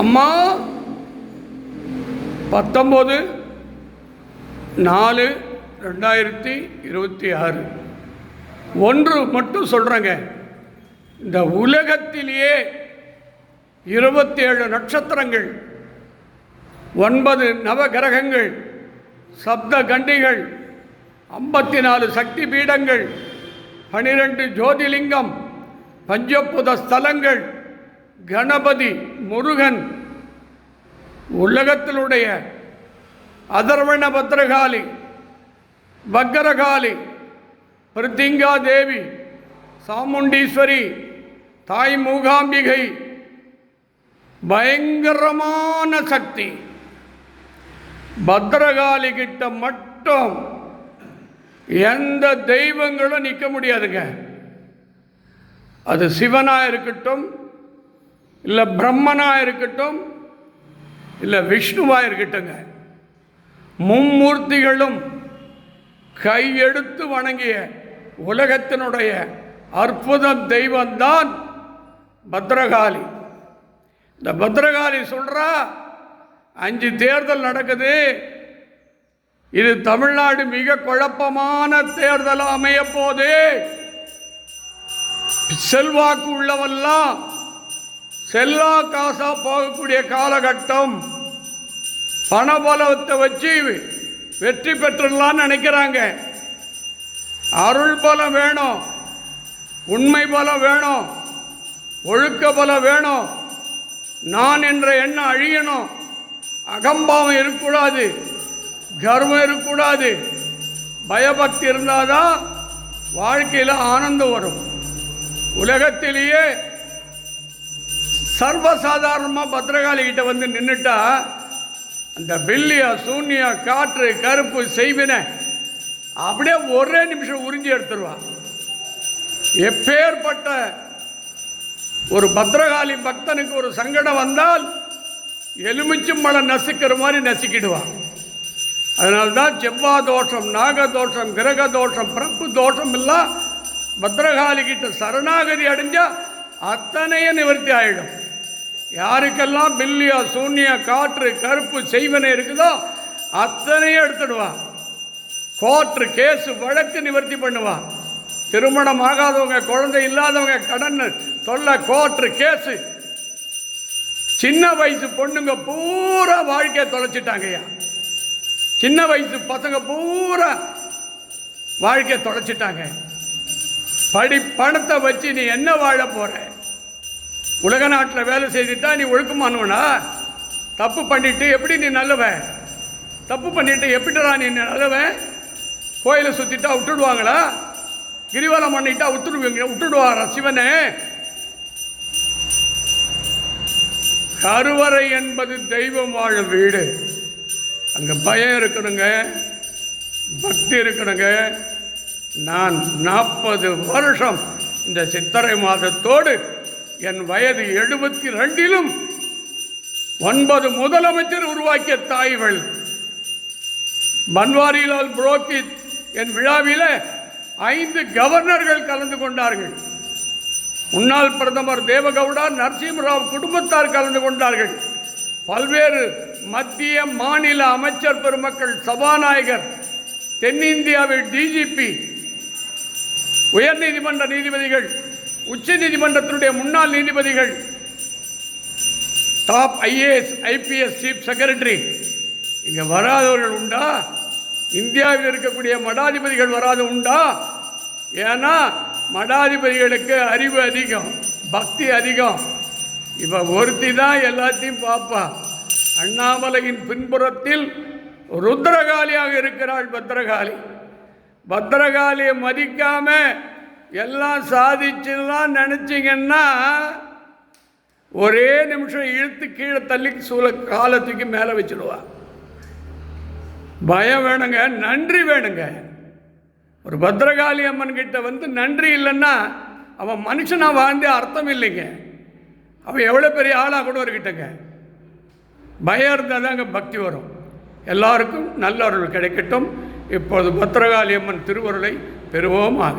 அம்மா 19/4/2026 ஒன்று மட்டும் சொல்கிறேங்க. இந்த உலகத்திலேயே 27 நட்சத்திரங்கள், 9 நவகிரகங்கள், சப்த கண்டிகள், 54 சக்தி பீடங்கள், 12 ஜோதிலிங்கம், பஞ்சபுத ஸ்தலங்கள், கணபதி, முருகன், உலகத்தினுடைய அதர்வண பத்ரகாளி, பக்கரகாளி, பிருத்திங்கா தேவி, சாமுண்டீஸ்வரி, தாய் மூகாம்பிகை, பயங்கரமான சக்தி. பத்ரகாளி கிட்ட மட்டும் எந்த தெய்வங்களும் நிற்க முடியாதுங்க. அது சிவனாக இருக்கட்டும், இல்லை பிரம்மனாக இருக்கட்டும், இல்லை விஷ்ணுவாக இருக்கட்டுங்க, மும்மூர்த்திகளும் கையெடுத்து வணங்கிய உலகத்தினுடைய அற்புத தெய்வம்தான் பத்ரகாளி. இந்த பத்ரகாளி சொல்கிறா 5 தேர்தல் நடக்குது, இது தமிழ்நாடு மிக குழப்பமான தேர்தல் அமைய போது. செல்வாக்கு உள்ளவெல்லாம் செல்லா காசா போகக்கூடிய காலகட்டம். பணபலத்தை வச்சு வெற்றி பெற்றுடலான்னு நினைக்கிறாங்க. அருள் பலம் வேணும், உண்மை பலம் வேணும், ஒழுக்க பலம் வேணும், நான் என்ற எண்ணம் அழியணும், அகம்பாவம் இருக்கக்கூடாது, கர்வம் இருக்கக்கூடாது, பயபக்தி இருந்தாதான் வாழ்க்கையில் ஆனந்தம் வரும். உலகத்திலேயே சர்வசாதாரணமாக பத்ரகாளி கிட்ட வந்து நின்றுட்டா அந்த பில்லியா, சூன்யா, காற்று, கருப்பு, செய்வினை அப்படியே ஒரே நிமிஷம் உறிஞ்சி எடுத்துருவான். எப்பேற்பட்ட ஒரு பத்ரகாளி பக்தனுக்கு ஒரு சங்கடம் வந்தால் எலுமிச்சும் பழம் நசுக்கிற மாதிரி நசுக்கிடுவான். அதனால்தான் செவ்வாய் தோஷம், நாக தோஷம், கிரக தோஷம், பிறப்பு தோஷம் எல்லாம் பத்ரகாளி கிட்ட சரணாகதி அடைஞ்சா அத்தனையும் நிவர்த்தி ஆகிடும். யாருக்கெல்லாம் பில்லியா, சூன்யா, காற்று, கருப்பு, செய்வனை இருக்குதோ அத்தனையும் எடுத்துடுவான். கோர்ட்டு கேஸு வழக்கு நிவர்த்தி பண்ணுவான். திருமணம் ஆகாதவங்க, குழந்தை இல்லாதவங்க, கடன் தொல்லை, கோர்ட்டு கேஸு. சின்ன வயசு பொண்ணுங்க பூரா வாழ்க்கையை தொலைச்சிட்டாங்கய்யா. சின்ன வயசு பசங்க பூரா வாழ்க்கையை தொலைச்சிட்டாங்க. பணத்தை வச்சு நீ என்ன வாழ போற? உலக நாட்டில் வேலை செய்துட்டா நீ ஒழுக்கமானவனா? தப்பு பண்ணிட்டு எப்படி நீ நல்லவன்? தப்பு பண்ணிட்டு எப்படிடா நீ நல்லவன்? கோயிலை சுற்றிட்டா விட்டுடுவாங்களா? கிரிவலம் பண்ணிட்டா விட்டுடுவாரா சிவனே? கருவறை என்பது தெய்வம் வாழும் வீடு. அங்கே பயம் இருக்கணுங்க, பக்தி இருக்கணுங்க. நான் 40 வருஷம் இந்த சித்திரை மாதத்தோடு என் வயது 72 9 முதலமைச்சர் உருவாக்கிய தாய்கள். பன்வாரிலால் புரோஹித் என் விழாவில் 5 கவர்னர்கள் கலந்து கொண்டார்கள். முன்னாள் பிரதமர் தேவகவுடா, நரசிம்மராவ் குடும்பத்தார் கலந்து கொண்டார்கள். பல்வேறு மத்திய மாநில அமைச்சர் பெருமக்கள், சபாநாயகர், தென்னிந்தியாவில் டிஜிபி, உயர்நீதிமன்ற நீதிபதிகள், உச்ச நீதிமன்றத்தினுடைய முன்னாள் நீதிபதிகள், top IAS, IPS, chief secretary, இங்கே வராதவர்கள் உண்டா? இந்தியாவில் இருக்கக்கூடிய மடாதிபதிகள் வராது உண்டா? ஏன்னா மடாதிபதிகளுக்கு அறிவு அதிகம், பக்தி அதிகம். இவ ஒருத்தி தான் எல்லாத்தையும் பார்ப்பா. அண்ணாமலையின் பின்புறத்தில் ருத்ரகாளியாக இருக்கிறாள் பத்ரகாளி. பத்ரகாளியை மதிக்காம எல்லாம் சாதிச்சுலாம் நினச்சிங்கன்னா ஒரே நிமிஷம் இழுத்து கீழே தள்ளி காலத்துக்கு மேலே வச்சிடுவா. பயம் வேணுங்க, நன்றி வேணுங்க. ஒரு பத்ரகாளி அம்மன் கிட்ட வந்து நன்றி இல்லைன்னா அவன் மனுஷனாக வாழ்ந்தே அர்த்தம் இல்லைங்க. அவன் எவ்வளோ பெரிய ஆளாக கூட இருக்கிட்டங்க. பயம் இருந்தால் தாங்க பக்தி வரும். எல்லாருக்கும் நல்ல அருள் கிடைக்கட்டும். இப்போது பத்ரகாளி அம்மன் திருவருளை பெறுவோமாக.